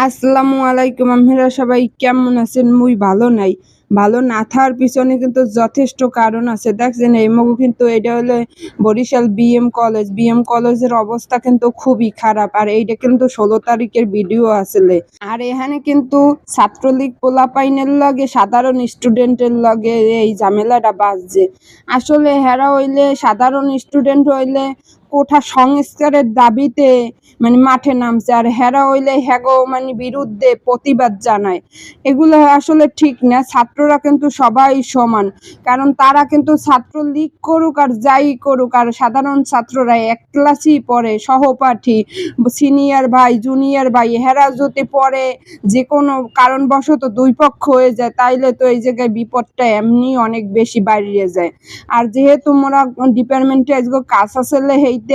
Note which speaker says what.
Speaker 1: আসসালামু আলাইকুম। আপনারা সবাই কেমন আছেন? মুই ভালো নাই। ভালো না থাকার পিছনে কিন্তু যথেষ্ট কারণ আছে। দেখছেন এই মগু কিন্তু এটা হলো বরিশাল বিএম কলেজ। বিএম কলেজের অবস্থা কিন্তু খুবই খারাপ। আর এইটা কিন্তু 16 তারিখের ভিডিও আসলে। আর এখানে কিন্তু ছাত্রলীগ পোলাপাইনের লগে সাধারণ স্টুডেন্টের লগে এই ঝামেলাটা বাজছে। আসলে হেরা হইলে সাধারণ স্টুডেন্ট হইলে কোঠা সংস্কারের দাবিতে মাঠে নামছে, আর হেরা হইলে হ্যাগো বিরুদ্ধে প্রতিবাদ জানায়। এগুলো আসলে ঠিক না। ছাত্ররা কিন্তু সবাই সমান, কারণ তারা কিন্তু ছাত্রলীগ করুক আর যাই করুক, আর সাধারণ ছাত্ররা এক ক্লাসই পড়ে। সহপাঠী, সিনিয়র ভাই, জুনিয়র ভাই, হেরা যদি পড়ে যে কোনো কারণবশত দুই পক্ষ হয়ে যায়, তাইলে তো এই জায়গায় বিপদটা এমনি অনেক বেশি বাড়িয়ে যায়। আর যেহেতু মোরা ডিপার্টমেন্টে আজকে কাজ আসলে হেইতে